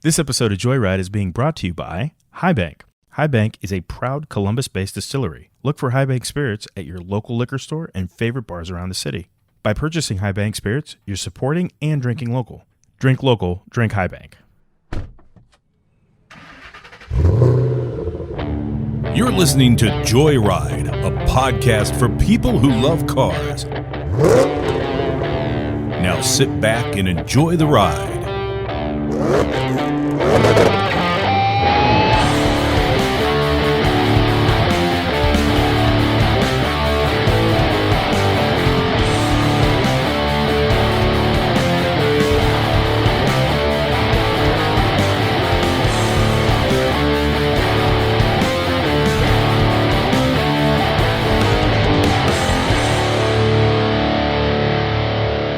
This episode of Joyride is being brought to you by High Bank. High Bank is a proud Columbus-based distillery. Look for High Bank spirits at your local liquor store and favorite bars around the city. By purchasing High Bank spirits, you're supporting and drinking local. Drink local, drink High Bank. You're listening to Joyride, a podcast for people who love cars. Now sit back and enjoy the ride.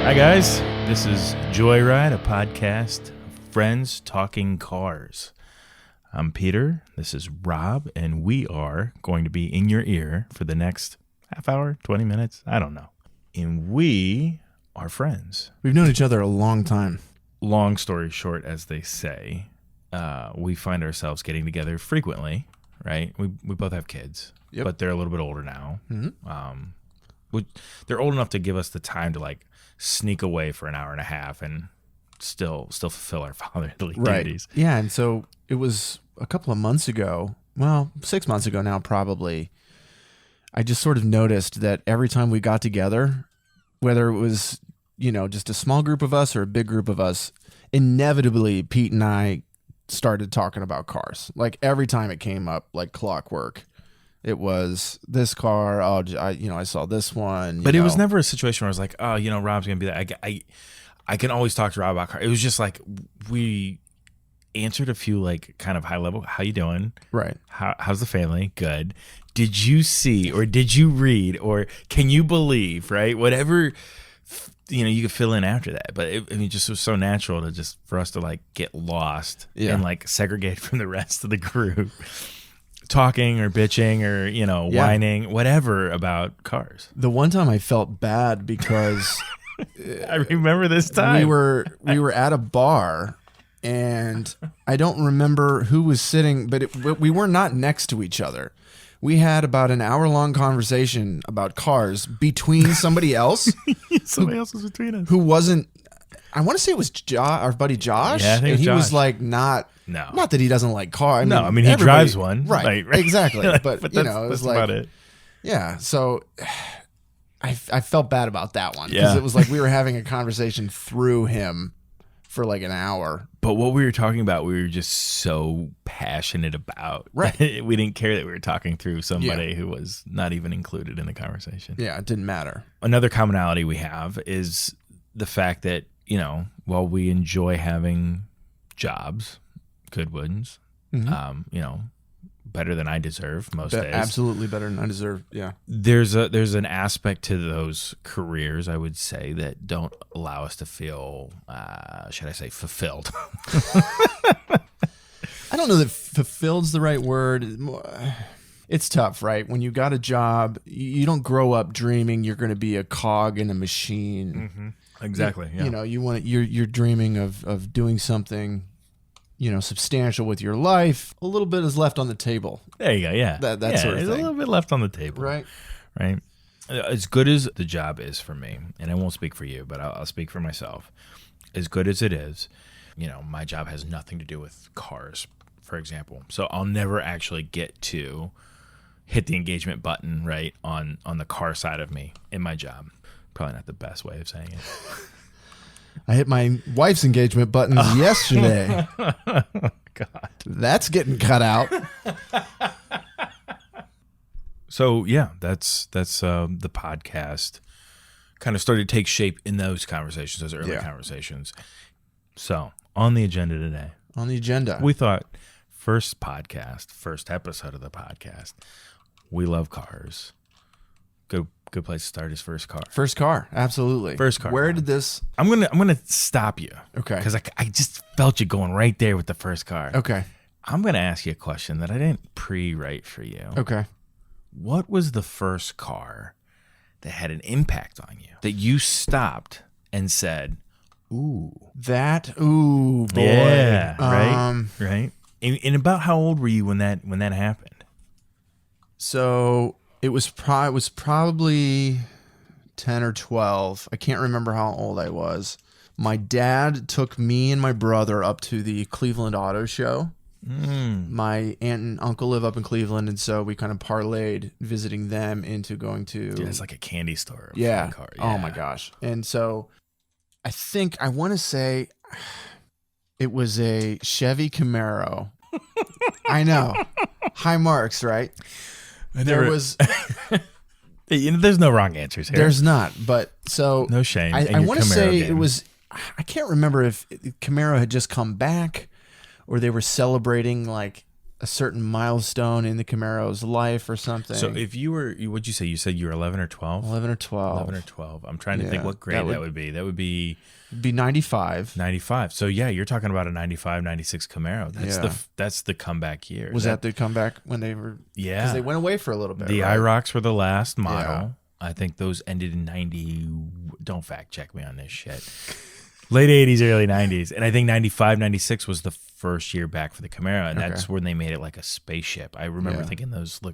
Hi guys, this is Joyride, a podcast of friends talking cars. I'm Peter, this is Rob, and we are going to be in your ear for the next half hour, 20 minutes, I don't know. And we are friends. We've known each other a long time. Long story short, as they say, we find ourselves getting together frequently, right? We both have kids, but they're a little bit older now. Mm-hmm. They're old enough to give us the time to like sneak away for an hour and a half and still fulfill our fatherly duties. Yeah, and so it was a couple of months ago, well, 6 months ago now probably, I just sort of noticed that every time we got together, whether it was, just a small group of us or a big group of us, inevitably Pete and I started talking about cars. Like every time it came up like clockwork. It was this car. Oh, I saw this one. But it was never a situation where I was like, oh, Rob's gonna be that. I can always talk to Rob about cars. It was just like we answered a few like kind of high level. How you doing? Right. How's the family? Good. Did you see or did you read or can you believe? Right. Whatever. You could fill in after that. But it just was so natural for us to like get lost and like segregate from the rest of the group. Talking or bitching or whining, whatever about cars. The one time I felt bad because I remember this time we were at a bar and I don't remember who was sitting, but we were not next to each other. We had about an hour-long conversation about cars between somebody else. Somebody else was between us. Who wasn't. I want to say it was our buddy Josh. Yeah, I think and he Josh. was like not that he doesn't like cars. I mean he drives one. Right. Exactly. But it was like, about it. Yeah. So I felt bad about that one because it was like we were having a conversation through him for like an hour. But what we were talking about, we were just so passionate about. Right. We didn't care that we were talking through somebody who was not even included in the conversation. Yeah, it didn't matter. Another commonality we have is the fact that, while we enjoy having jobs, good ones, better than I deserve most days. Absolutely better than I deserve. Yeah. There's an aspect to those careers, I would say, that don't allow us to feel, should I say, fulfilled. I don't know that fulfilled's the right word. It's tough, right? When you got a job, you don't grow up dreaming you're going to be a cog in a machine. Mm-hmm. Exactly. Yeah. You're dreaming of doing something, substantial with your life. A little bit is left on the table. There you go. Yeah. That sort of thing. There's a little bit left on the table. Right. Right. As good as the job is for me, and I won't speak for you, but I'll speak for myself. As good as it is, my job has nothing to do with cars, for example. So I'll never actually get to hit the engagement button, right, on the car side of me in my job. Probably not the best way of saying it. I hit my wife's engagement buttons yesterday. God. That's getting cut out. So, yeah, that's the podcast kind of started to take shape in those conversations, those early conversations. So, on the agenda today. On the agenda. We thought first episode of the podcast, we love cars. Good place to start is first car. First car, absolutely. First car. Where did this? I'm gonna stop you. Okay. Because I just felt you going right there with the first car. Okay. I'm gonna ask you a question that I didn't pre-write for you. Okay. What was the first car that had an impact on you that you stopped and said, "Ooh, Ooh, boy. yeah, right"? right? And about how old were you when that happened? So it was probably 10 or 12. I can't remember how old I was. My dad took me and my brother up to the Cleveland Auto Show. My aunt and uncle live up in Cleveland, and so we kind of parlayed visiting them into going to. Dude, it's like a candy store. Yeah. Car. Oh my gosh. And so I want to say it was a Chevy Camaro. I know. High marks, right? There was. There's no wrong answers here. There's not, but so no shame. I want to say it was. I can't remember if Camaro had just come back, or they were celebrating like a certain milestone in the Camaro's life or something. So if you were, what'd you say? You said you were 11 or 12? 11 or 12. 11 or 12. I'm trying to think what grade that would be. That would be 95. 95. So yeah, you're talking about a 95, 96 Camaro. That's the comeback year. Was that the comeback when they were? Yeah. Because they went away for a little bit. The right? IROCs were the last model. Yeah. I think those ended in 90. Don't fact check me on this shit. Late 80s, early 90s. And I think 95, 96 was the first year back for the Camaro. And that's when they made it like a spaceship. I remember thinking those they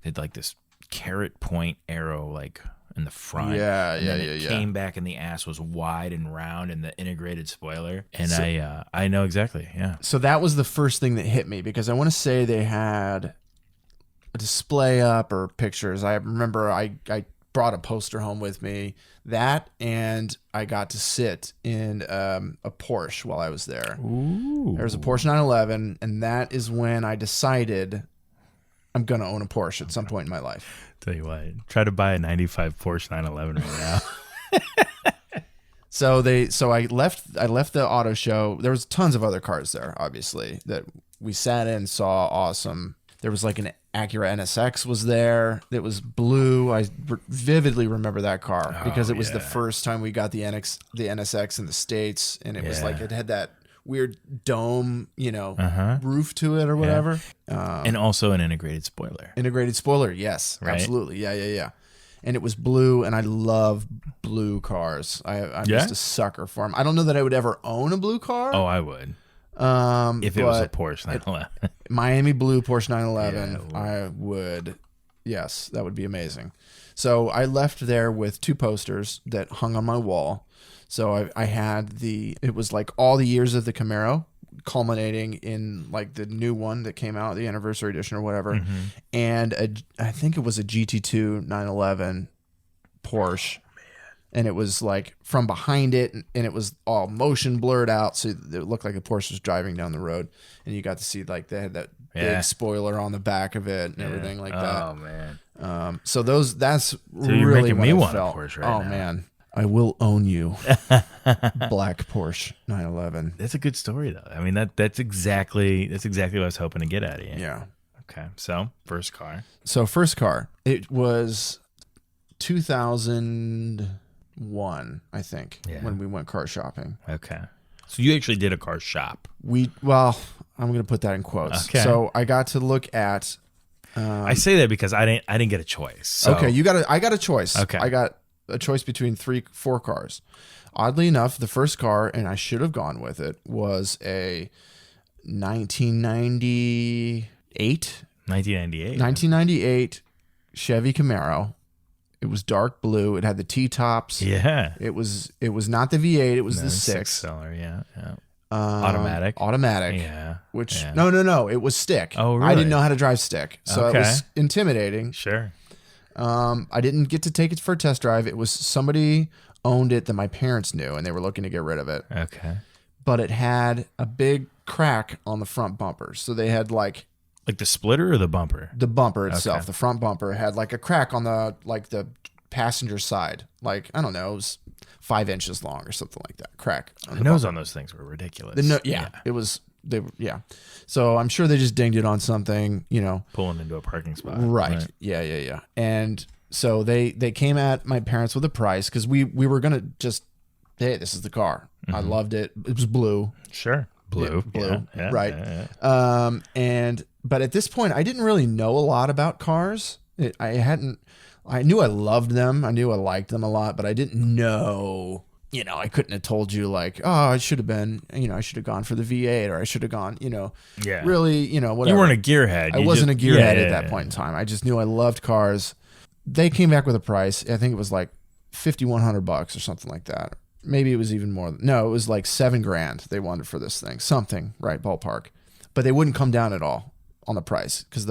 had like this carrot point arrow like in the front. It came back and the ass was wide and round and the integrated spoiler. And so, I know exactly. Yeah. So that was the first thing that hit me because I want to say they had a display up or pictures. I remember I brought a poster home with me, that, and I got to sit in a Porsche while I was there. Ooh. There was a Porsche 911, and that is when I decided I'm going to own a Porsche at some point in my life. Tell you what, try to buy a 95 Porsche 911 right now. So I left the auto show. There was tons of other cars there, obviously, that we sat in, saw. Awesome. There was like an Acura NSX was there. It was blue. I vividly remember that car because it was the first time we got the NSX in the States, and it was like it had that weird dome, roof to it or whatever. And also an integrated spoiler. Integrated spoiler, yes, right? Absolutely, yeah. And it was blue, and I love blue cars. I'm just a sucker for them. I don't know that I would ever own a blue car. Oh, I would. If it was a Porsche 911. Miami blue Porsche 911, I would. Yes, that would be amazing. So I left there with two posters that hung on my wall. So I had it was like all the years of the Camaro, culminating in like the new one that came out, the anniversary edition or whatever. Mm-hmm. And I think it was a GT2 911 Porsche. And it was like from behind it, and it was all motion blurred out, so it looked like a Porsche was driving down the road. And you got to see like they had that big spoiler on the back of it and everything like that. Oh man! So that's so really you're making what me I want felt. a Porsche right now. Oh man, I will own you, black Porsche 911. That's a good story though. I mean that's exactly what I was hoping to get out of you. Yeah. Okay. So first car. It was 2001, I think, when we went car shopping. Okay. So you actually did a car shop. I'm going to put that in quotes. Okay. So I got to look at. I say that because I didn't get a choice. So. Okay, I got a choice. Okay. I got a choice between 4 cars. Oddly enough, the first car, and I should have gone with it, was a 1998. 1998 Chevy Camaro. It was dark blue. It had the T-tops. Yeah. It was not the V8. It was the 6-cylinder. Yeah. Automatic. Yeah. No. It was stick. Oh, really? I didn't know how to drive stick, so it was intimidating. Sure. I didn't get to take it for a test drive. It was somebody owned it that my parents knew, and they were looking to get rid of it. Okay. But it had a big crack on the front bumpers, so they had like the splitter or the bumper? The bumper itself, the front bumper had like a crack on the passenger side. Like, I don't know, it was 5 inches long or something like that. Crack. The nose on those things were ridiculous. It was. So I'm sure they just dinged it on something, pulling into a parking spot. Right. Yeah. And so they came at my parents with a price because we were gonna just, hey, this is the car. Mm-hmm. I loved it. It was blue. Sure. Blue. Yeah, right. Yeah. But at this point, I didn't really know a lot about cars. I knew I loved them. I knew I liked them a lot, but I didn't know I couldn't have told you like, oh, I should have been, I should have gone for the V8 or I should have gone, Yeah. really, whatever. You weren't a gearhead. I wasn't a gearhead at that point in time. I just knew I loved cars. They came back with a price. I think it was like $5,100 or something like that. Maybe it was even more. No, it was like $7,000 they wanted for this thing. Something, right? Ballpark. But they wouldn't come down at all on the price because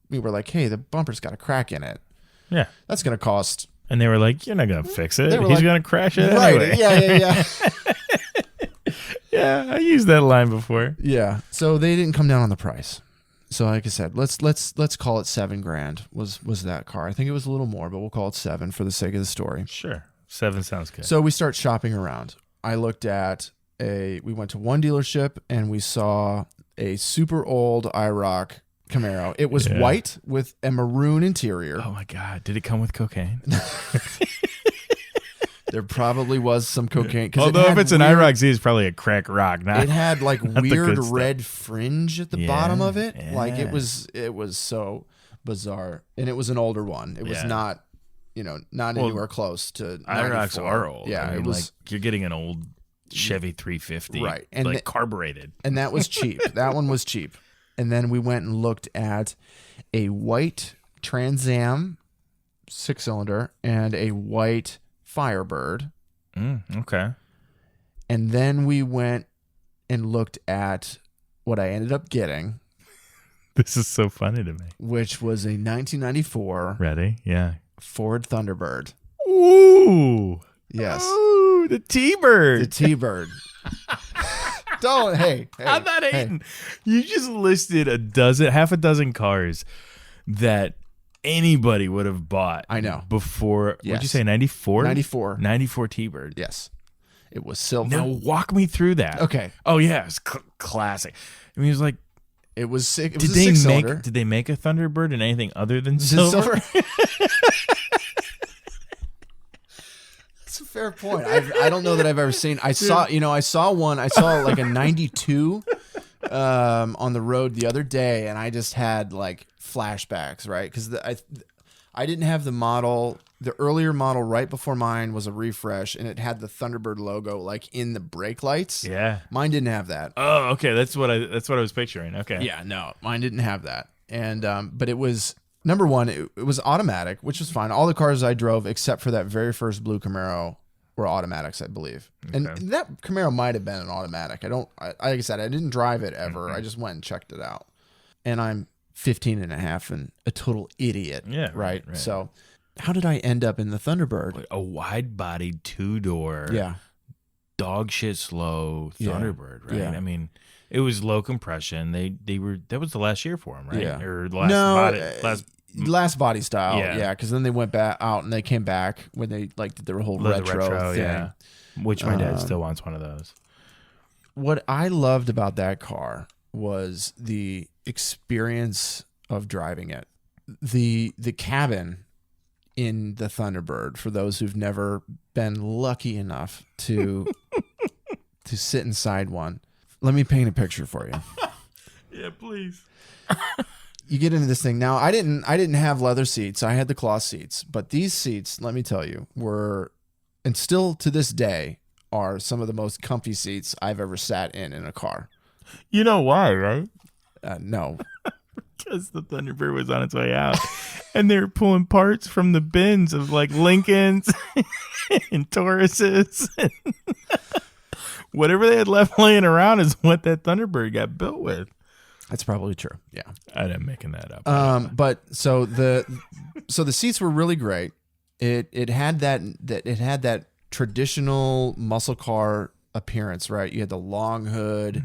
we were like, hey, the bumper's got a crack in it. Yeah. That's going to cost. And they were like, you're not going to fix it. He's like, going to crash it right. anyway. Yeah. Yeah, I used that line before. Yeah. So they didn't come down on the price. So like I said, let's call it $7,000 was that car. I think it was a little more, but we'll call it 7 for the sake of the story. Sure. 7 sounds good. So we start shopping around. I looked at we went to one dealership and we saw a super old IROC Camaro. It was white with a maroon interior. Oh my God. Did it come with cocaine? There probably was some cocaine. Although if it's an IROC Z, it's probably a crack rock. It had like weird red fringe at the bottom of it. Yeah. Like it was so bizarre. And it was an older one. It was not, not anywhere close to IROCs 94. are old. Yeah, I mean, it was like you're getting an old Chevy 350. Right. And like carbureted. And that was cheap. That one was cheap. And then we went and looked at a white Trans Am 6-cylinder and a white Firebird. Okay. And then we went and looked at what I ended up getting. This is so funny to me. Which was a 1994 Ready? Yeah. Ford Thunderbird. Ooh. Yes. Ooh, the T-Bird. The T-Bird. Don't. Hey. I'm not hating. You just listed half a dozen cars that anybody would have bought. I know. Before, Yes. what'd you say, 94? 94. 94 T-Bird. Yes. It was silver. Now walk me through that. Okay. Oh yeah, it's classic. I mean, it was like, It was sick. It did was a 6-cylinder. did they make a Thunderbird in anything other than silver? That's a fair point. I don't know that I've ever seen. I saw one. I saw like a 92 on the road the other day, and I just had like flashbacks, right? Because I didn't have the model. The earlier model right before mine was a refresh, and it had the Thunderbird logo like in the brake lights. Yeah. Mine didn't have that. Oh, okay. That's what I was picturing. Okay. Yeah, no, mine didn't have that. And but it was number one. It was automatic, which was fine. All the cars I drove, except for that very first blue Camaro, were automatics, I believe. Okay. And that Camaro might have been an automatic. Like I said, I didn't drive it ever. Mm-hmm. I just went and checked it out. And I'm 15 and a half and a total idiot. Yeah. Right. So how did I end up in the Thunderbird? A wide-bodied 2-door. Yeah. Dog shit slow Thunderbird, right? Yeah. I mean, it was low compression. They were, that was the last year for them, right? Yeah. Or last body style. Yeah. Because then they went back out and they came back when they like did their whole retro thing. Yeah. Which my dad still wants one of those. What I loved about that car was the experience of driving it. The cabin in the Thunderbird, for those who've never been lucky enough to to sit inside one. Let me paint a picture for you. Yeah, please. You get into this thing. Now, I didn't have leather seats. I had the cloth seats. But these seats, let me tell you, were, and still to this day, are some of the most comfy seats I've ever sat in a car. You know why, right? No. Because the Thunderbird was on its way out. And they were pulling parts from the bins of like Lincolns and Tauruses. Whatever they had left laying around is what that Thunderbird got built with. That's probably true. Yeah. I'm making that up. But so the seats were really great. It had that traditional muscle car appearance, right? You had the long hood,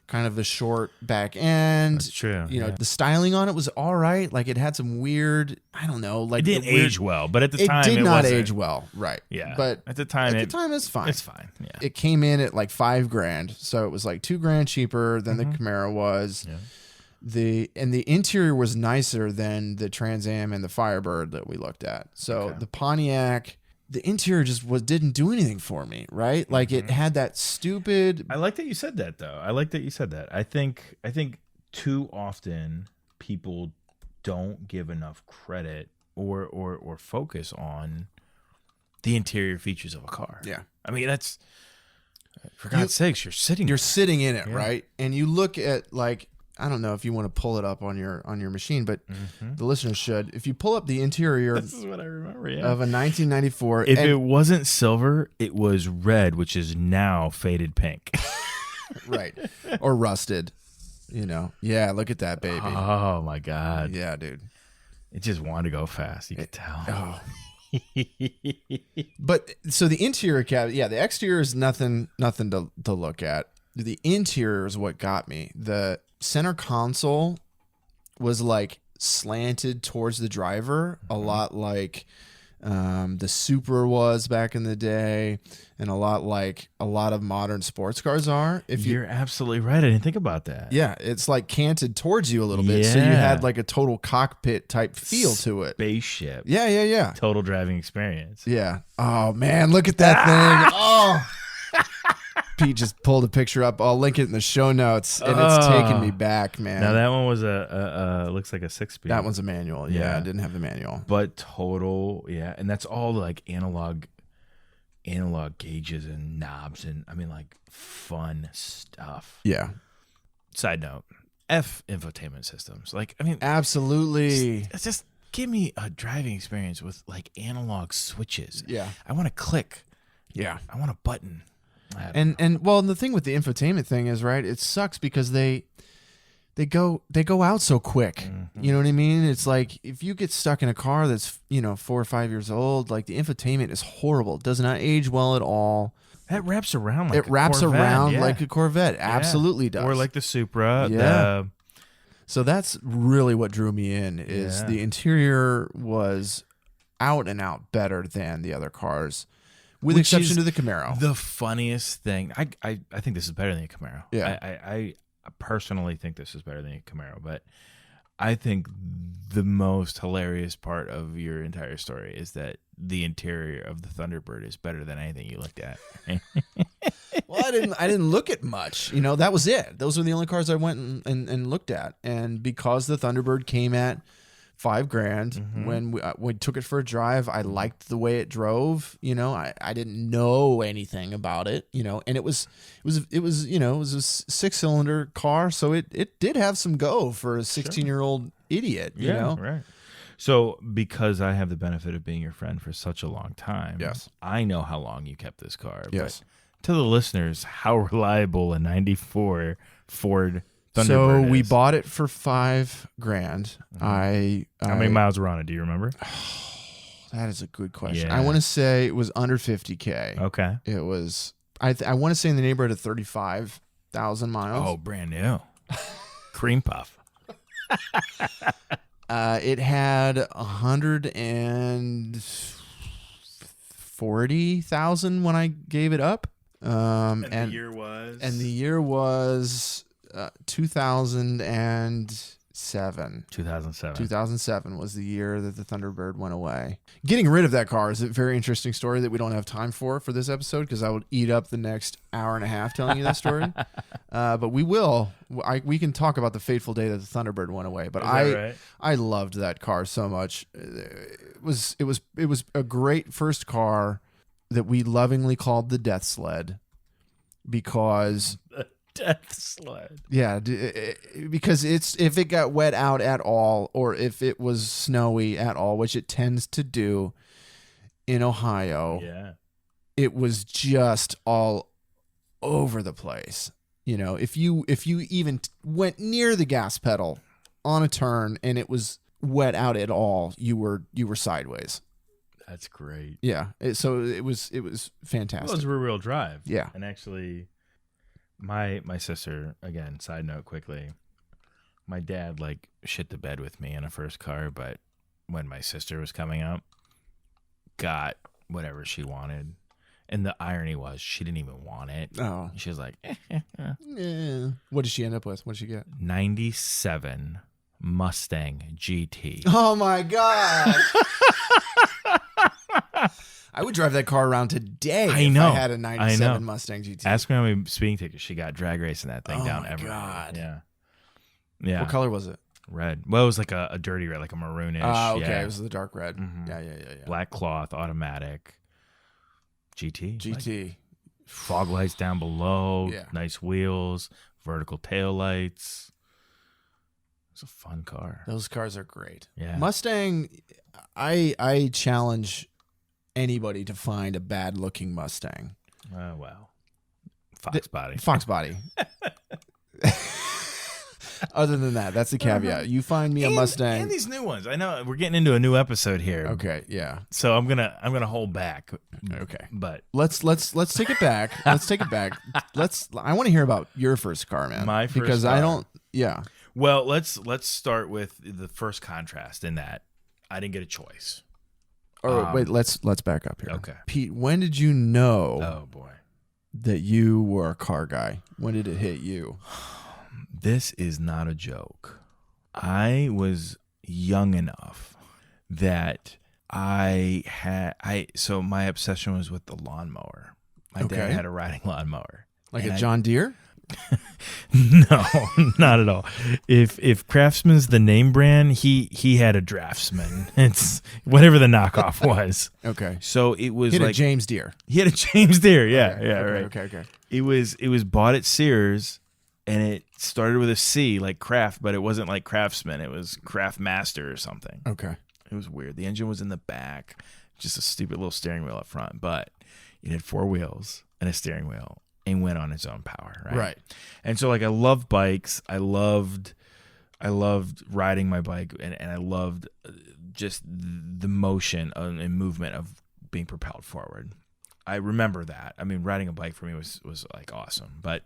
kind of the short back end. That's true. You know, the styling on it was all right. Like it had some weird, I don't know, like it didn't age well, but at the time it did not wasn't. age well, right? Yeah, but at the time it's fine. It's fine. Yeah, it came in at like $5,000, so it was like $2,000 cheaper than the Camaro was. Yeah. The interior was nicer than the Trans Am and the Firebird that we looked at. So the Pontiac, the interior just didn't do anything for me, right? Like it had that stupid. I like that you said that, though. I think too often people don't give enough credit or focus on the interior features of a car. Yeah. I mean, that's for God's sakes, you're sitting. You're sitting in it, Yeah. right? And you look at like, I don't know if you want to pull it up on your machine, but the listeners should. If you pull up the interior This is what I remember. Yeah. of a 1994, If it wasn't silver, it was red, which is now faded pink. right, or rusted, yeah, look at that baby. Oh my God. Yeah, dude. It just wanted to go fast. You could tell. But so the interior cabinet, yeah, the exterior is nothing to look at. The interior is what got me. The center console was like slanted towards the driver, a lot like the Supra was back in the day, and a lot like a lot of modern sports cars are. You're absolutely right. I didn't think about that. Yeah, it's like canted towards you a little bit, so you Yeah. had like a total cockpit type feel to it. Spaceship. Yeah. Total driving experience. Yeah. Oh man, look at that thing. Oh. Pete just pulled a picture up. I'll link it in the show notes, and it's taking me back, man. Now that one was looks like a 6-speed. That one's a manual. Yeah, Yeah. I didn't have the manual. But total, yeah, and that's all like analog gauges and knobs, and I mean like fun stuff. Yeah, Side note: F infotainment systems. Like, I mean, absolutely. it's just give me a driving experience with like analog switches. Yeah, I want to click. yeah. I want a button. And And the thing with the infotainment thing is, right, it sucks because they go out so quick. Mm-hmm. You know what I mean? It's like if you get stuck in a car that's 4 or 5 years old, like the infotainment is horrible. It does not age well at all. that wraps around like It wraps Corvette, around yeah. like a Corvette. Yeah. Absolutely does. Or like the Supra. Yeah. So that's really what drew me in is Yeah. the interior was out and out better than the other cars, with Which exception is to the Camaro. The funniest thing, I think this is better than a Camaro. Yeah. I personally think this is better than a Camaro, but I think the most hilarious part of your entire story is that the interior of the Thunderbird is better than anything you looked at. Well, I didn't look at much. That was it. Those were the only cars I went and looked at. And because the Thunderbird came at $5,000 when we took it for a drive, I liked the way it drove. I didn't know anything about it. And it was a 6-cylinder car, so it did have some go for a 16-year-old idiot. You know, right. So because I have the benefit of being your friend for such a long time, Yes. I know how long you kept this car. Yes. But to the listeners, how reliable a '94 Ford Thunderbird So we is. bought it for $5,000. How many miles were on it? Do you remember? That is a good question. Yeah. I want to say it was under 50K. Okay. It was. I want to say in the neighborhood of 35,000 miles. Oh, brand new. Cream puff. It had 140,000 when I gave it up. And the year was? And the year was 2007. 2007. 2007 was the year that the Thunderbird went away. Getting rid of that car is a very interesting story that we don't have time for this episode because I would eat up the next hour and a half telling you that story. But we will. We can talk about the fateful day that the Thunderbird went away. But Is that right? I loved that car so much. It was a great first car that we lovingly called the Death Sled because. Death sled. Yeah, because if it got wet out at all, or if it was snowy at all, which it tends to do in Ohio, Yeah. it was just all over the place. If you even went near the gas pedal on a turn and it was wet out at all, you were sideways. That's great. Yeah, so it was fantastic. Well, it was rear-wheel drive. Yeah. And actually, my sister, again, side note quickly, my dad shit the bed with me in a first car, but when my sister was coming up, got whatever she wanted. And the irony was she didn't even want it. Oh, She was like, yeah. What did she end up with? What did she get? 97 Mustang GT. Oh my god. I would drive that car around today I know. if I had a I 97 know. Mustang GT. Ask me how many speeding tickets she got drag racing that thing Oh down my ever. God. Yeah. Yeah. What color was it? Red. Well, it was like a dirty red, like a maroonish. Oh, okay. Yeah. It was the dark red. Mhm. Yeah. Black cloth, automatic. GT. GT. Fog lights down below, Yeah. nice wheels, vertical tail lights. It's a fun car. Those cars are great. Yeah. Mustang, I challenge anybody to find a bad looking Mustang. Oh, wow. Fox body. Fox body. Other than that, that's the caveat. You find me a Mustang. And these new ones. I know we're getting into a new episode here. Okay, yeah. So I'm gonna hold back. Okay. But Let's take it back. Let's take it back. I want to hear about your first car, man. My first because car. I don't. Yeah. well, let's start with the first contrast in that I didn't get a choice. Or wait, let's back up here. Okay. Pete, when did you know Oh boy. that you were a car guy? When did it hit you? This is not a joke. I was young enough that so my obsession was with the lawnmower. My dad had a riding lawnmower. Like a John Deere? No, not at all. If Craftsman's the name brand, he had a Draftsman. It's whatever the knockoff was. Okay. So it was He had like a James Deere. he had a James Deere. Yeah, Okay, yeah, okay, right. Okay. It was bought at Sears, and it started with a C, like Craft, but it wasn't like Craftsman. It was Craft Master or something. Okay. It was weird. The engine was in the back, just a stupid little steering wheel up front, but it had 4 wheels and a steering wheel and went on its own power, right? Right. And so like I loved bikes. I loved riding my bike, and I loved just the motion and movement of being propelled forward. I remember that. I mean, riding a bike for me was like awesome, but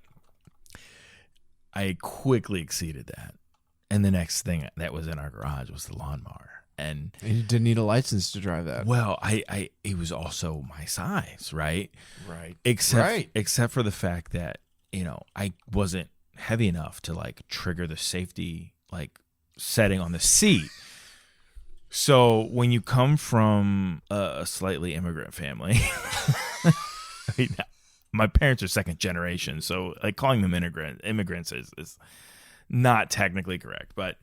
I quickly exceeded that. And the next thing that was in our garage was the lawnmower. And you didn't need a license to drive that. well, it was also my size, right? Right. Except for the fact that, I wasn't heavy enough to like trigger the safety like setting on the seat. So when you come from a slightly immigrant family, I mean, my parents are second generation, so like calling them immigrants is not technically correct, but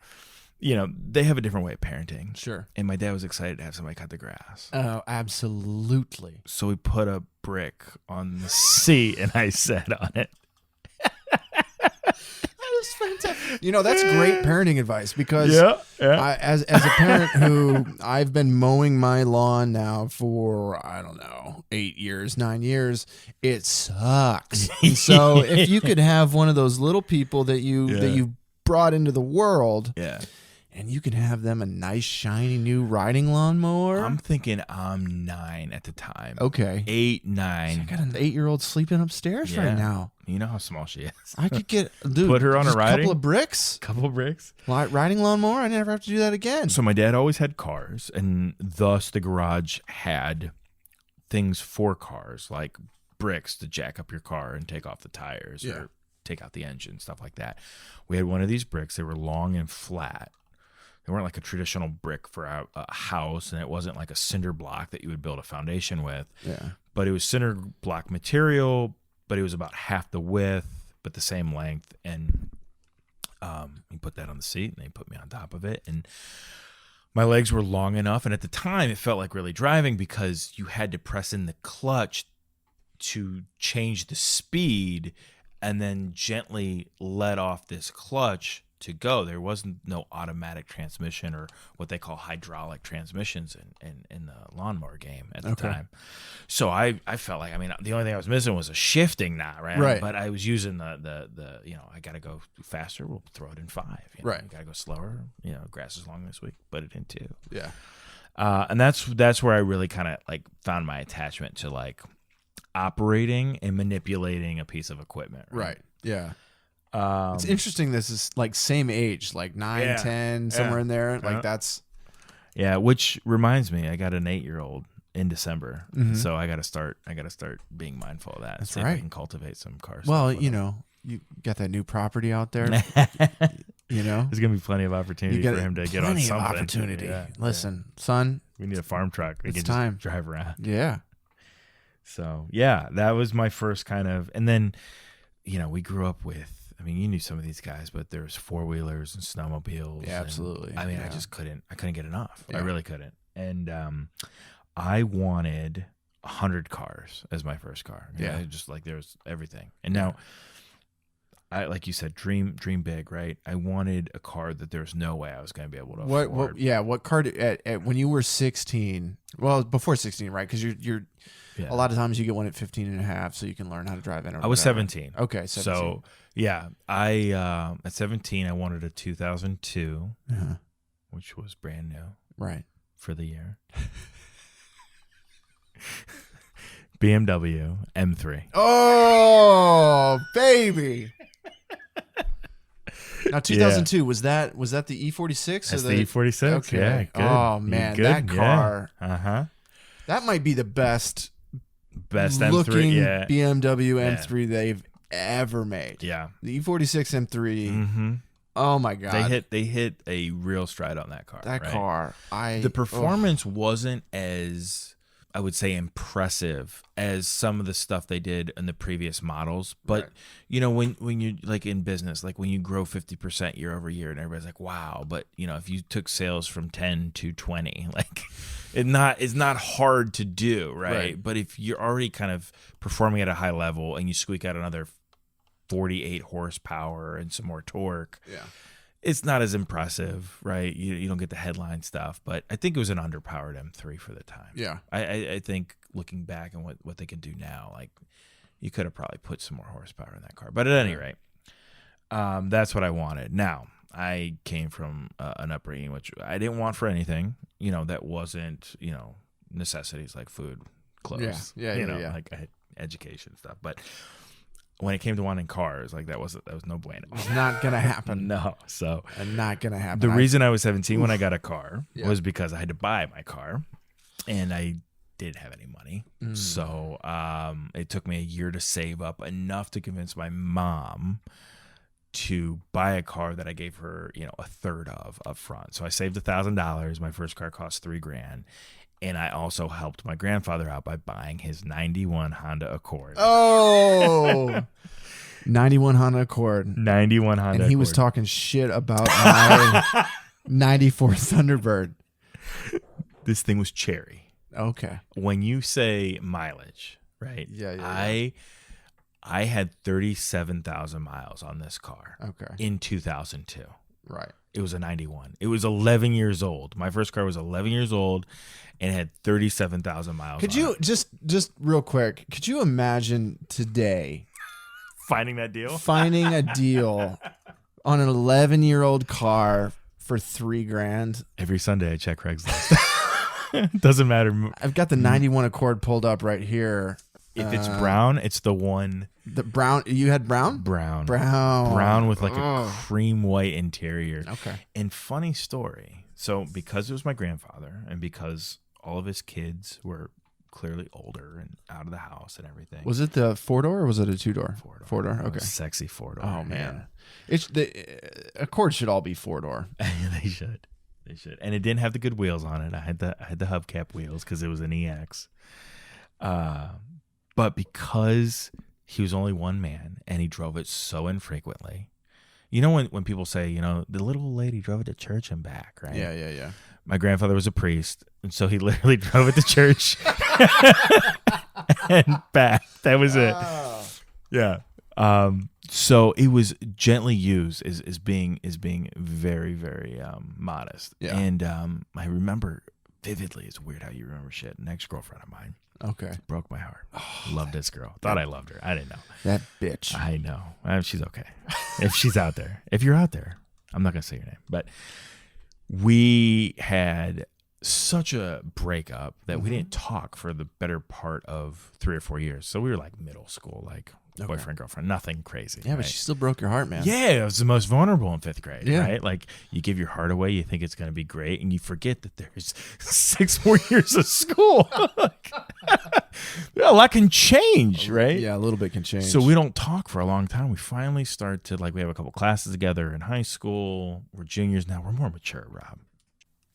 they have a different way of parenting. Sure. And my dad was excited to have somebody cut the grass. Oh, absolutely. So we put a brick on the seat and I sat on it. That is fantastic. That's great parenting advice because Yeah. as a parent who I've been mowing my lawn now for, I don't know, 8 years, 9 years, it sucks. And so if you could have one of those little people that you brought into the world, Yeah. and you can have them a nice, shiny new riding lawnmower. I'm thinking I'm 9 at the time. Okay. 8, I 9. got an 8-year-old sleeping upstairs Yeah. right now. You know how small she is. I could get Put her on just a riding? couple of bricks, Couple bricks. riding lawnmower. I never have to do that again. So my dad always had cars, and thus the garage had things for cars, like bricks to jack up your car and take off the tires or take out the engine, stuff like that. We had one of these bricks. They were long and flat. They weren't like a traditional brick for a house, and it wasn't like a cinder block that you would build a foundation with. Yeah. But it was cinder block material, but it was about half the width, but the same length. And he put that on the seat, and they put me on top of it. And my legs were long enough, and at the time, it felt like really driving because you had to press in the clutch to change the speed and then gently let off this clutch to go. There wasn't no automatic transmission or what they call hydraulic transmissions in the lawnmower game at the time. So I felt like, the only thing I was missing was a shifting knot, right? Right. But I was using the I got to go faster. We'll throw it in 5. Right. You got to go slower. Grass is long this week, put it in 2. Yeah. And that's where I really kind of like found my attachment to like operating and manipulating a piece of equipment. Right. Yeah. It's interesting. This is like same age, like 9, 10, somewhere in there. Like that's. Yeah. Which reminds me, I got an 8-year-old in December. So I got to start being mindful of that. That's see right. If I can cultivate some cars. Well, you got that new property out there. There's going to be plenty of opportunity for him to get on plenty something. of opportunity. Yeah, Listen, son. we need a farm truck. We It's can time. just drive around. Yeah. So yeah, that was my first kind of, and then, we grew up with, you knew some of these guys, but there's 4-wheelers and snowmobiles. Yeah, absolutely. I Yeah. I couldn't get enough. Yeah. I really couldn't. And I wanted 100 cars as my first car. Yeah. Just like there's everything. And now, I like you said, dream big, right? I wanted a car that there's no way I was going to be able to afford. What car at when you were 16? Well, before 16, right? Because you're a lot of times you get one at 15 and a half, so you can learn how to drive in. I was 17. Okay, 17. So yeah, I at 17 I wanted a 2002, which was brand new, right, for the year. BMW M3. Oh, baby. Now 2002 was that the E46? That's the E46. Okay. Yeah, good. Oh man, good? that car. Yeah. That might be the best M3. looking Yeah. BMW M3 they've ever made. Yeah. The E46 M3. Mm-hmm. Oh my god. They hit a real stride on that car. That right? car. The performance wasn't as, I would say, impressive as some of the stuff they did in the previous models. But, right. you know, when you're like in business, like when you grow 50% year over year and everybody's like, wow. But, you know, if you took sales from 10 to 20, like it's not hard to do. Right. But if you're already kind of performing at a high level and you squeak out another 48 horsepower and some more torque. Yeah. It's not as impressive, right? You don't get the headline stuff, but I think it was an underpowered M3 for the time. Yeah. I think looking back and what they can do now, like you could have probably put some more horsepower in that car. But at any rate, that's what I wanted. Now, I came from an upbringing which I didn't want for anything, you know, that wasn't, you know, necessities like food, clothes, yeah, like education stuff. But when it came to wanting cars, like that was no bueno. It's not gonna happen. No. So not gonna happen. The reason I was 17 when I got a car was because I had to buy my car, and I didn't have any money. So it took me a year to save up enough to convince my mom to buy a car that I gave her, you know, a third of up front. So I saved $1,000. My first car cost $3,000. And I also helped my grandfather out by buying his 91 Honda Accord. Oh, 91 Honda Accord. 91 Honda Accord. And he was talking shit about my 94 Thunderbird. This thing was cherry. Okay. When you say mileage, right? Yeah. I had 37,000 miles on this car. Okay. In 2002. Right. It was a 91. It was 11 years old. My first car was 11 years old and had 37,000 miles. Could you just real quick, could you imagine today finding a deal on an 11-year-old car for $3,000? Every Sunday I check Craigslist. Doesn't matter. I've got the 91 Accord pulled up right here. If it's brown, it's the one. The brown, you had brown? Brown with like a cream white interior. Okay. And funny story. So because it was my grandfather and because all of his kids were clearly older and out of the house and everything. Was it the 4-door or was it a 2-door? 4-door. 4-door. Okay. Sexy 4-door. Oh man. It's the Accord should all be 4-door. They should. And it didn't have the good wheels on it. I had the hubcap wheels because it was an EX. But because he was only one man and he drove it so infrequently, you know, when people say, you know, the little lady drove it to church and back, right? Yeah. My grandfather was a priest, and so he literally drove it to church and back. That was it. Yeah. So it was gently used as being very, very modest. Yeah. And I remember vividly. It's weird how you remember shit. An ex-girlfriend of mine. Okay. Broke my heart. Loved this girl. Thought I loved her. I didn't know. That bitch. I know. She's okay. If she's out there. If you're out there. I'm not going to say your name. But we had such a breakup that we didn't talk for the better part of 3 or 4 years. So we were like middle school, like boyfriend, girlfriend, nothing crazy. Yeah, right? but she still broke your heart, man. Yeah, it was the most vulnerable in 5th grade, Yeah. right? Like you give your heart away, you think it's going to be great, and you forget that there's 6 more years of school. A lot can change, right? Yeah, a little bit can change. So we don't talk for a long time. We finally start to, like, we have a couple classes together in high school. We're juniors now. We're more mature, Rob.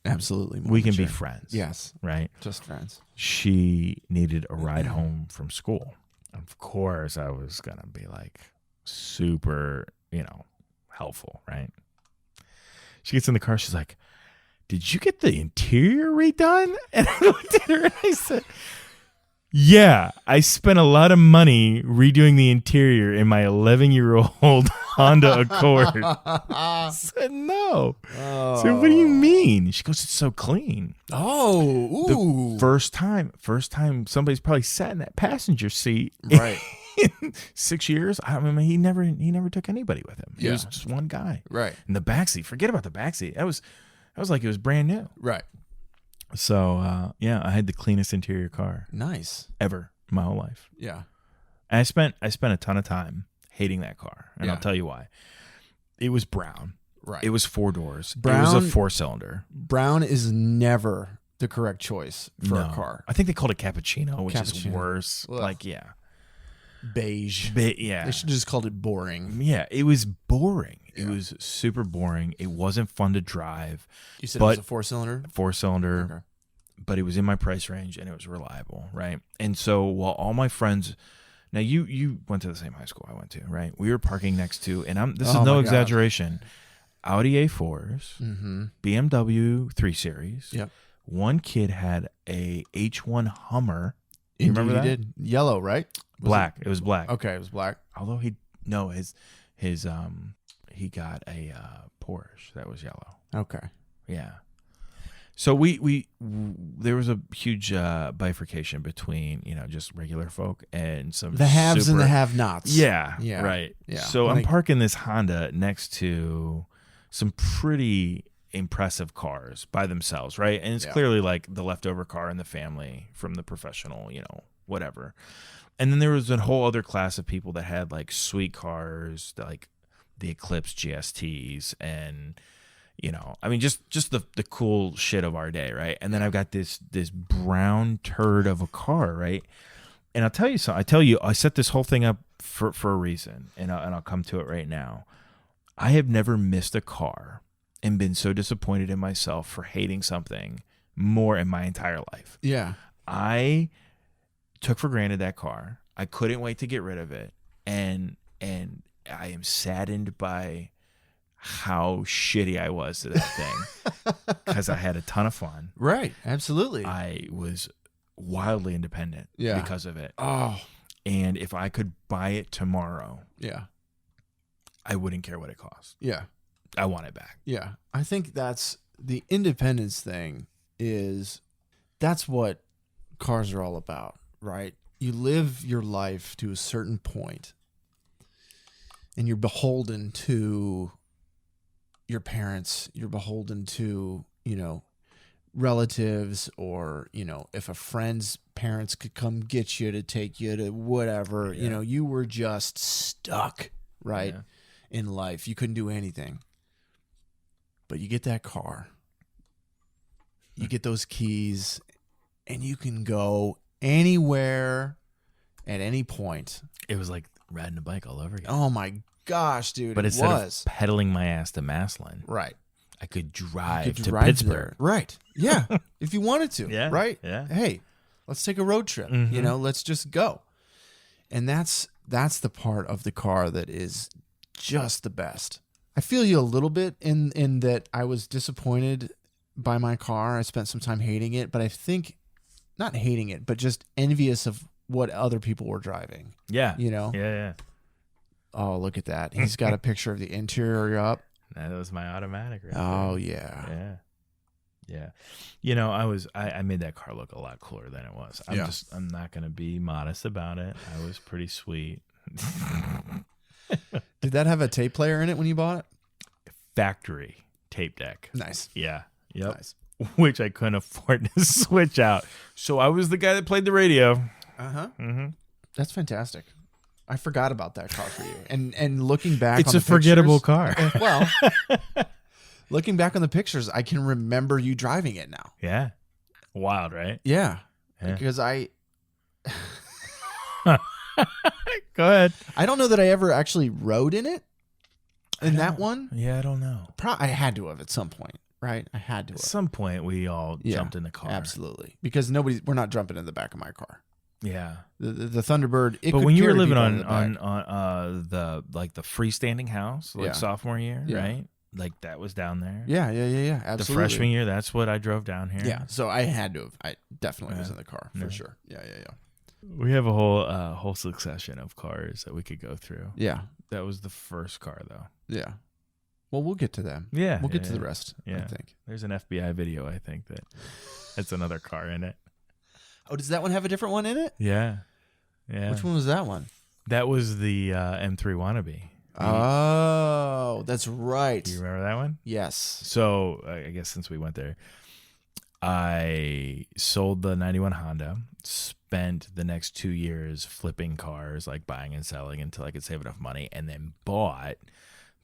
Absolutely. We can be friends. Yes. Right? Just friends. She needed a ride home from school. Of course, I was going to be like super, helpful, right? She gets in the car. She's like, did you get the interior redone? And I looked at her and I said, Yeah, I spent a lot of money redoing the interior in my 11-year-old Honda Accord. I said no. I said, what do you mean? She goes, it's so clean. Oh, ooh. The first time somebody's probably sat in that passenger seat. Right. In 6 years. I mean, he never took anybody with him. It was just one guy. Right. In the backseat. Forget about the backseat. That was like it was brand new. Right. So I had the cleanest interior car Nice. ever my whole life. Yeah. And I spent a ton of time hating that car, and Yeah. I'll tell you why. It was brown. Right. It was 4 doors. Brown- It was a 4-cylinder. Brown is never the correct choice for a car. I think they called it cappuccino, which is Cappuccino. worse. Ugh. Like, yeah. Beige. Yeah. They should have just called it boring. Yeah, it was boring. Yeah. It was super boring. It wasn't fun to drive. You said But- it was a 4-cylinder? 4-cylinder, Okay. but it was in my price range and it was reliable, right? And so while all my friends, now you went to the same high school I went to, right? We were parking next to, and this is Oh no my exaggeration, Audi A4s, Mm-hmm. BMW 3 Series. Yep. One kid had a H1 Hummer. You remember that? He did. Yellow, right? Was Black. It was black. Okay, it was black. Although he got a Porsche that was yellow. Okay. Yeah. So there was a huge bifurcation between, just regular folk and some The haves and super- the have-nots. Yeah. Yeah. Right. Yeah. So When I'm I- parking this Honda next to some pretty impressive cars by themselves, right? And it's Yeah. clearly like the leftover car in the family from the professional, whatever. And then there was a whole other class of people that had like sweet cars, like the Eclipse GSTs and just the cool shit of our day, right? And then I've got this brown turd of a car, right? And I'll tell you something. I set this whole thing up for a reason, and I'll come to it right now. I have never missed a car and been so disappointed in myself for hating something more in my entire life. Yeah. I took for granted that car. I couldn't wait to get rid of it, and I am saddened by how shitty I was to that thing because I had a ton of fun. Right. Absolutely. I was wildly independent because of it. Oh. And if I could buy it tomorrow, Yeah. I wouldn't care what it cost. Yeah. I want it back. Yeah. I think that's the independence thing that's what cars are all about, right? You live your life to a certain point and you're beholden to your parents, you're beholden to, relatives, or, if a friend's parents could come get you to take you to whatever, you were just stuck, right? Yeah. In life. You couldn't do anything. But you get that car, you get those keys, and you can go anywhere at any point. It was like riding a bike all over again. Oh my gosh, dude. But it instead was. of pedaling my ass to Maslin, Right. I could drive You could to drive Pittsburgh. there. Right. Yeah. If you wanted to. Yeah. Right. Yeah. Hey, let's take a road trip. Mhm. Let's just go. And that's the part of the car that is just the best. I feel you a little bit in that I was disappointed by my car. I spent some time hating it, but I think not hating it, but just envious of what other people were driving. Yeah. Yeah. Oh, look at that. He's got a picture of the interior up. That was my automatic. Right Oh, there. yeah. Yeah. I made that car look a lot cooler than it was. I'm not going to be modest about it. I was pretty sweet. Did that have a tape player in it when you bought it? Factory tape deck. Nice. Yeah. Yep. Nice. Which I couldn't afford to switch out. So I was the guy that played the radio. Uh-huh. Mm-hmm. That's fantastic. I forgot about that car for you. And looking back, It's on a the forgettable pictures- car. Well, looking back on the pictures, I can remember you driving it now. Yeah. Wild, right? Yeah. Yeah. Because I Go ahead. don't know that I ever actually rode in it. In that one, Yeah, I don't know. I had to have at some point, right? I had to At have. some point, we all Yeah, jumped in the car. Absolutely, because we're not jumping in the back of my car. Yeah. The Thunderbird. It But could when you were carry living people in on the back. the freestanding house, like Yeah. sophomore year, Yeah. right? Like that was down there. Yeah, absolutely. The freshman year, that's what I drove down here. Yeah, so I had to have. I definitely was Yeah. in the car for Yeah. sure. Yeah. We have a whole succession of cars that we could go through. Yeah. That was the first car, though. Yeah. Well, we'll get to them. Yeah. We'll get to the rest, I think. There's an FBI video, I think, that's another car in it. Oh, does that one have a different one in it? Yeah. Yeah. Which one was that one? That was the M3 Wannabe. Oh, that's right. Do you remember that one? Yes. So I guess since we went there, I sold the 91 Honda, spent the next 2 years flipping cars, like buying and selling until I could save enough money, and then bought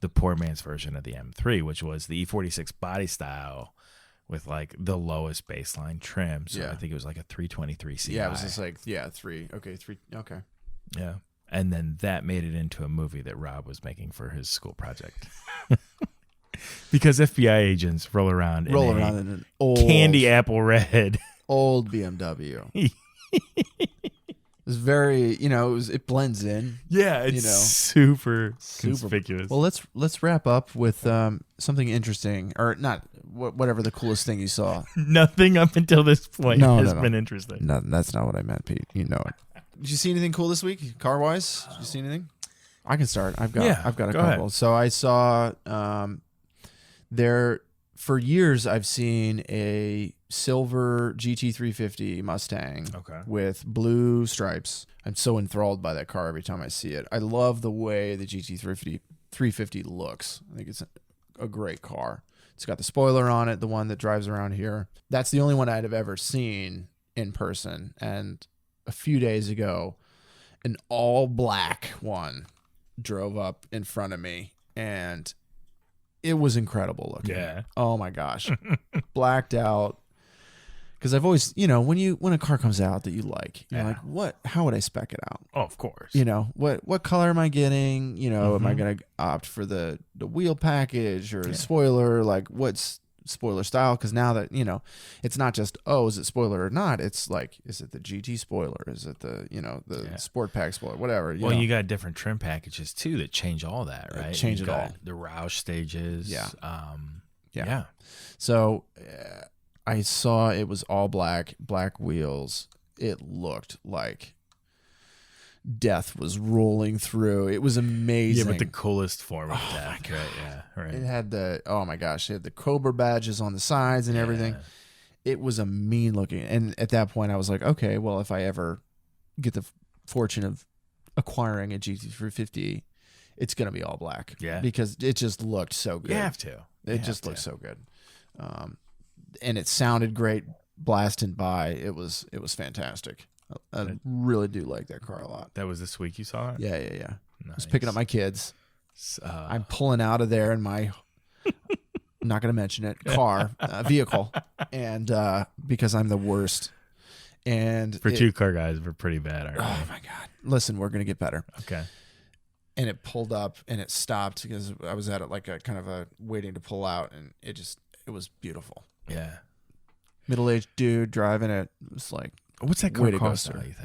the poor man's version of the M3, which was the E46 body style with like the lowest baseline trim. So I think it was like a 323 CI. Yeah, it was just like, 3. Okay, 3. Okay. Yeah. And then that made it into a movie that Rob was making for his school project. Because FBI agents roll around in an old candy apple red old BMW. It's very, it blends in. Yeah, it's super conspicuous. Well, let's wrap up with something interesting, or not, whatever the coolest thing you saw. Nothing up until this point has been interesting. No, that's not what I meant, Pete. You know it. Did you see anything cool this week, car wise? Did you see anything? I can start. I've got a couple. Ahead. So I saw there for years. I've seen a silver GT350 Mustang with blue stripes. I'm so enthralled by that car every time I see it. I love the way the GT350 looks. I think it's a great car. It's got the spoiler on it, the one that drives around here. That's the only one I'd have ever seen in person. And a few days ago, an all black one drove up in front of me, and it was incredible looking. Yeah. Oh my gosh. Blacked out. Because I've always, when a car comes out that you like, you're like, how would I spec it out? Oh, of course. What color am I getting? Am I going to opt for the wheel package or a spoiler? Like, what's spoiler style? Because now that, it's not just, is it spoiler or not? It's like, is it the GT spoiler? Is it the sport pack spoiler? Whatever. You got different trim packages too that change all that, right? Change it all. The Roush stages. Yeah. Yeah. So I saw it was all black wheels. It looked like death was rolling through. It was amazing. Yeah, but the coolest form of death. Right, yeah, right. It had it had the Cobra badges on the sides and everything. It was a mean looking. And at that point I was like, okay, well, if I ever get the fortune of acquiring a GT350, it's going to be all black. Yeah. Because it just looked so good. You have to. It just looked so good. And it sounded great blasting by. It was fantastic. I really do like that car a lot. That was this week you saw it? Yeah. Nice. I was picking up my kids. I'm pulling out of there in my, I'm not going to mention it, vehicle. And because I'm the worst. And for 2-car guys, we're pretty bad, aren't we? Oh my God. Listen, we're going to get better. Okay. And it pulled up and it stopped because I was at it like a kind of a waiting to pull out, and it was beautiful. Yeah. Middle-aged dude driving it. It was like, what's that car cost? You think?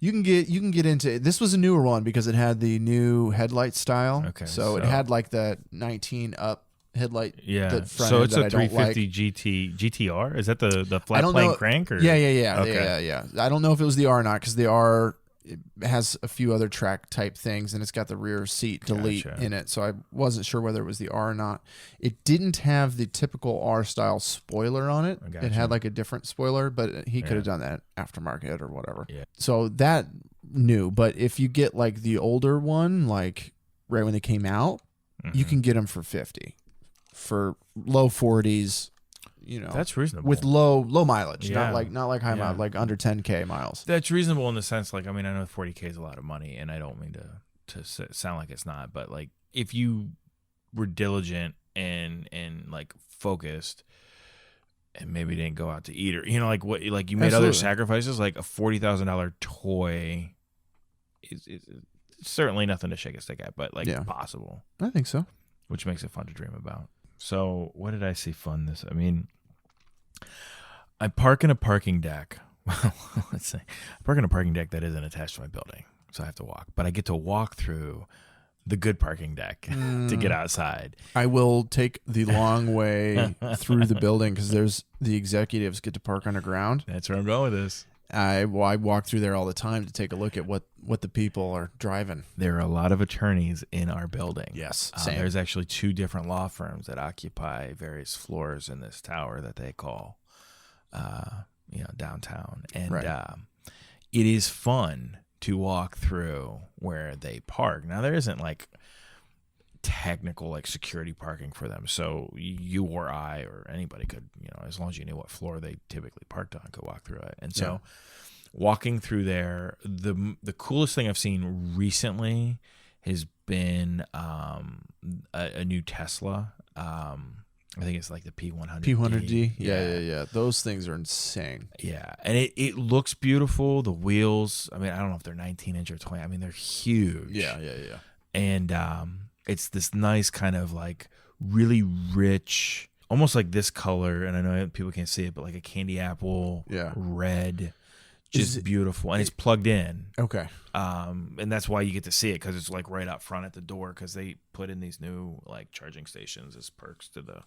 You can get into it. This was a newer one because it had the new headlight style. Okay. So it had like the 19 up headlight. Yeah. So it's a 350 GTR. Is that the flat plane crank? Or? Yeah. Okay. Yeah. I don't know if it was the R or not, because the R has a few other track type things, and it's got the rear seat delete in it. So I wasn't sure whether it was the R or not. It didn't have the typical R style spoiler on it. It had like a different spoiler, but he could have done that aftermarket or whatever. Yeah. So that new, but if you get like the older one, like right when they came out, you can get them for 50, for low 40s. That's reasonable with low mileage, not like high mileage, like under 10K miles. That's reasonable in the sense, like, I mean, I know 40K is a lot of money, and I don't mean to sound like it's not, but like if you were diligent and like focused, and maybe didn't go out to eat, or like you made other sacrifices, like a $40,000 toy is certainly nothing to shake a stick at, but like possible. I think so, which makes it fun to dream about. So what did I see fun I park in a parking deck. Well, let's say I park in a parking deck that isn't attached to my building, so I have to walk. But I get to walk through the good parking deck to get outside. I will take the long way through the building because the executives get to park underground. That's where I'm going with this. I walk through there all the time to take a look at what the people are driving. There are a lot of attorneys in our building. Yes, same. There's actually 2 different law firms that occupy various floors in this tower that they call, downtown. And it is fun to walk through where they park. Now, there isn't like technical like security parking for them, so you or I or anybody could, as long as you knew what floor they typically parked on, could walk through it. And so walking through there, the coolest thing I've seen recently has been a new Tesla. I think it's like the P100D. P100D? Yeah. Those things are insane. Yeah, and it looks beautiful. The wheels, I mean, I don't know if they're 19-inch or 20. I mean, they're huge. Yeah. And it's this nice kind of like really rich, almost like this color, and I know people can't see it, but like a candy apple red, just beautiful. And it's plugged in. Okay. And that's why you get to see it, because it's like right up front at the door, because they put in these new like charging stations as perks to the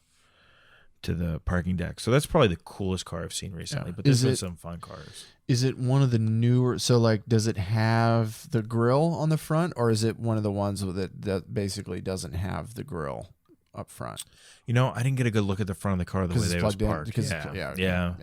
parking deck. So that's probably the coolest car I've seen recently, but there's been some fun cars. Is it one of the newer, so like does it have the grill on the front, or is it one of the ones that basically doesn't have the grill up front? I didn't get a good look at the front of the car the way they was parked. Yeah.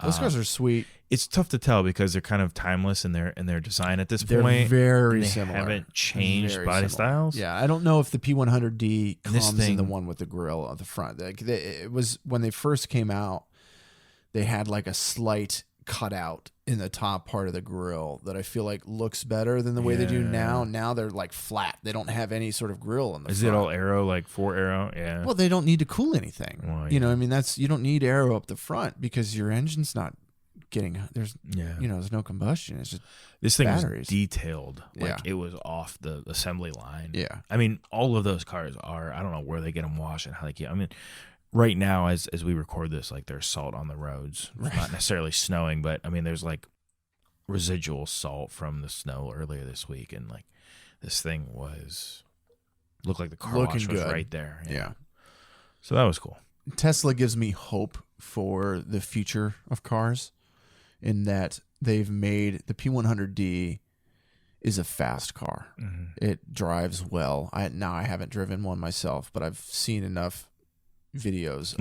Those cars are sweet. It's tough to tell because they're kind of timeless in their design at this They're point. very they similar. Haven't changed Very body similar. styles. Yeah, I don't know if the P100D This comes in thing- the one with the grill on the front. It was when they first came out, they had like a slight cutout in the top part of the grill that I feel like looks better than the way they do now. Now they're like flat. They don't have any sort of grill on the Is front. it all aero, like 4 aero? Yeah. Well, they don't need to cool anything. Well, You don't need aero up the front because your engine's not getting there's no combustion. It's just this thing batteries. was detailed. Like Yeah. it was off the assembly line. Yeah. I mean, all of those cars are. I don't know where they get them washed and how they get. I mean, right now as we record this, like there's salt on the roads. It's not necessarily snowing, but I mean, there's like residual salt from the snow earlier this week, and like this thing looked like the car Looking wash was good. right there. Yeah. So that was cool. Tesla gives me hope for the future of cars in that they've made the P100D is a fast car. Mm-hmm. It drives well. I haven't driven one myself, but I've seen enough videos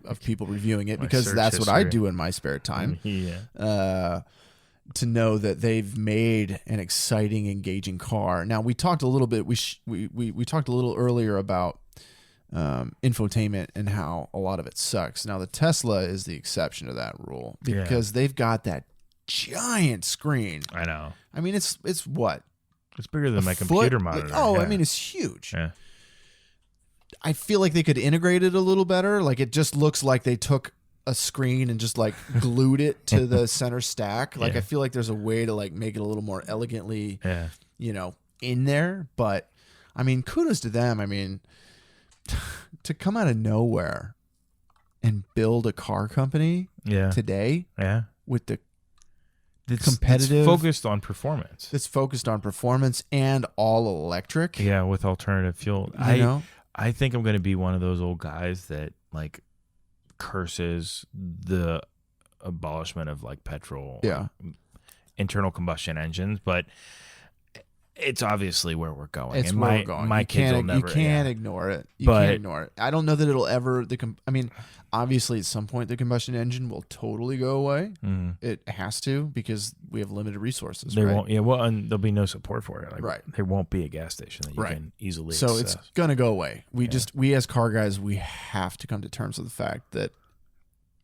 of people reviewing it My because search that's what I history. do in my spare time. Yeah. To know that they've made an exciting, engaging car. Now we talked a little bit. We talked a little earlier about infotainment and how a lot of it sucks. Now the Tesla is the exception to that rule because they've got that giant screen. I know. I mean, it's what? It's bigger than my foot? computer monitor. I mean, it's huge. Yeah. I feel like they could integrate it a little better. Like it just looks like they took a screen and just like glued it to the center stack. Like I feel like there's a way to like make it a little more elegantly, in there. But I mean, kudos to them. I mean, to come out of nowhere and build a car company today with the competitive, it's focused on performance. that's focused on performance and all electric. Yeah, with alternative fuel. I think I'm going to be one of those old guys that like curses the abolishment of like petrol, internal combustion engines, but it's obviously where we're going. It's and where my, we're going. My kids will never. You can't ignore it. You But- can't ignore it. I don't know that it'll ever. I mean, obviously, at some point, the combustion engine will totally go away. Mhm. It has to because we have limited resources. They right? won't. Yeah, well, and there'll be no support for it. Like, Right. There won't be a gas station that you Right. can easily. So access. it's gonna go away. We as car guys, we have to come to terms with the fact that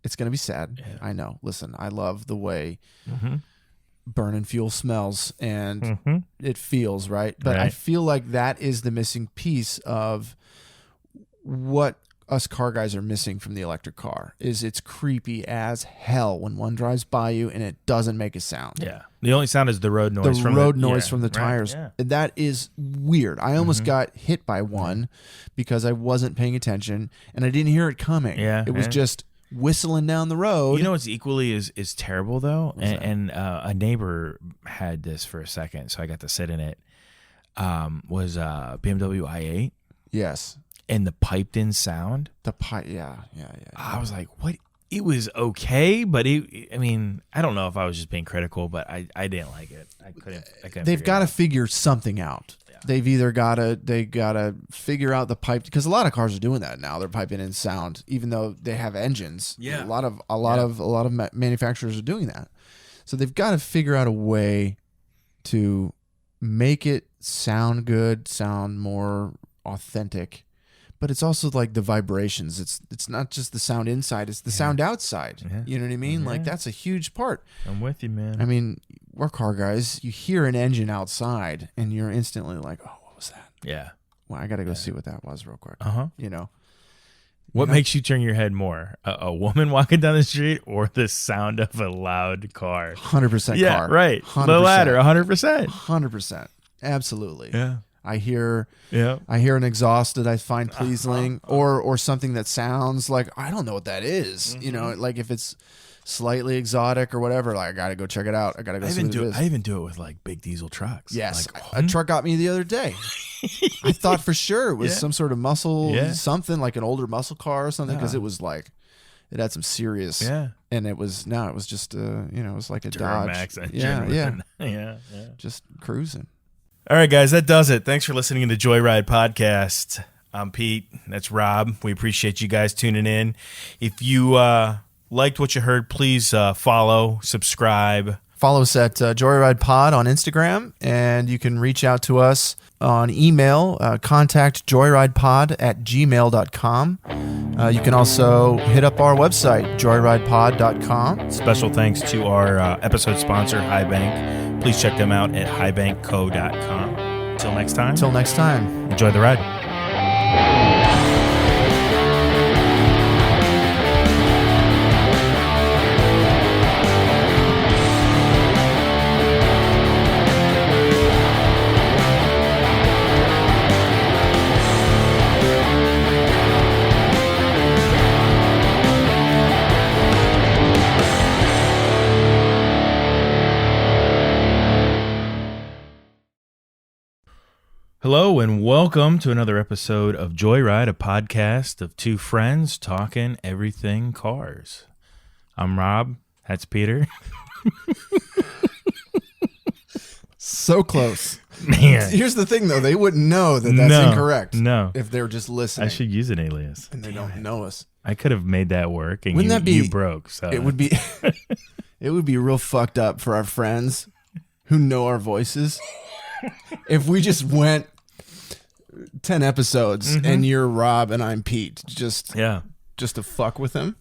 it's gonna be sad. Yeah. I know. Listen, I love the way Mhm. burning fuel smells and Mhm. it feels right, but I Right. feel like that is the missing piece of what us car guys are missing from the electric car. Is it's creepy as hell when one drives by you and it doesn't make a sound. Yeah. The only sound is the road noise. The road noise from the tires. Yeah. That is weird. I almost got hit by one because I wasn't paying attention and I didn't hear it coming. Yeah, It was yeah. just whistling down the road. You know what's equally is terrible though, and a neighbor had this for a second, so I got to sit in it. Was BMW i8 Yes. and the piped in sound. The pipe. Yeah. I was like, what? it was okay, but I mean, I don't know if I was just being critical, but I didn't like it. I couldn't. They've got to figure something out. Yeah. They've either gotta figure out the pipe, because a lot of cars are doing that now. They're piping in sound, even though they have engines. Yeah, a lot of manufacturers are doing that. So they've got to figure out a way to make it sound good, sound more authentic. But it's also like the vibrations. It's not just the sound inside, it's the sound outside. Yeah. You know what I mean? Yeah. Like, that's a huge part. I'm with you, man. I mean, we're car guys. You hear an engine outside and you're instantly like, oh, what was that? Yeah. Well, I got to go see what that was real quick. You know? What makes you turn your head more? A woman walking down the street or the sound of a loud car? 100% car. Yeah, right. 100%. The latter, 100%. 100%. Absolutely. Yeah. I hear an exhaust that I find pleasing, or something that sounds like, I don't know what that is. Mm-hmm. You know, like if it's slightly exotic or whatever, like I got to go check it out. I got to go see what it is. I even do it with like big diesel trucks. Yes. Like, a truck got me the other day. I thought for sure it was some sort of muscle, something like an older muscle car or something, because it was like, it had some serious, and it was just, it was like a Duramax Dodge. Engine yeah. Just cruising. All right, guys, that does it. Thanks for listening to the Joyride podcast. I'm Pete. That's Rob. We appreciate you guys tuning in. If you liked what you heard, please follow, subscribe. Follow us at Joyride Pod on Instagram, and you can reach out to us on email, contact joyridepod@gmail.com. You can also hit up our website, joyridepod.com. Special thanks to our episode sponsor, High Bank. Please check them out at highbankco.com. Until next time. Enjoy the ride. Hello and welcome to another episode of Joyride, a podcast of two friends talking everything cars. I'm Rob. That's Peter. So close. Man. Here's the thing, though. They wouldn't know that that's incorrect. No. If they're just listening. I should use an alias. And they don't know us. I could have made that work, and Wouldn't that be, you broke. So it would be it would be real fucked up for our friends who know our voices if we just went 10 episodes and you're Rob and I'm Pete, just to fuck with them.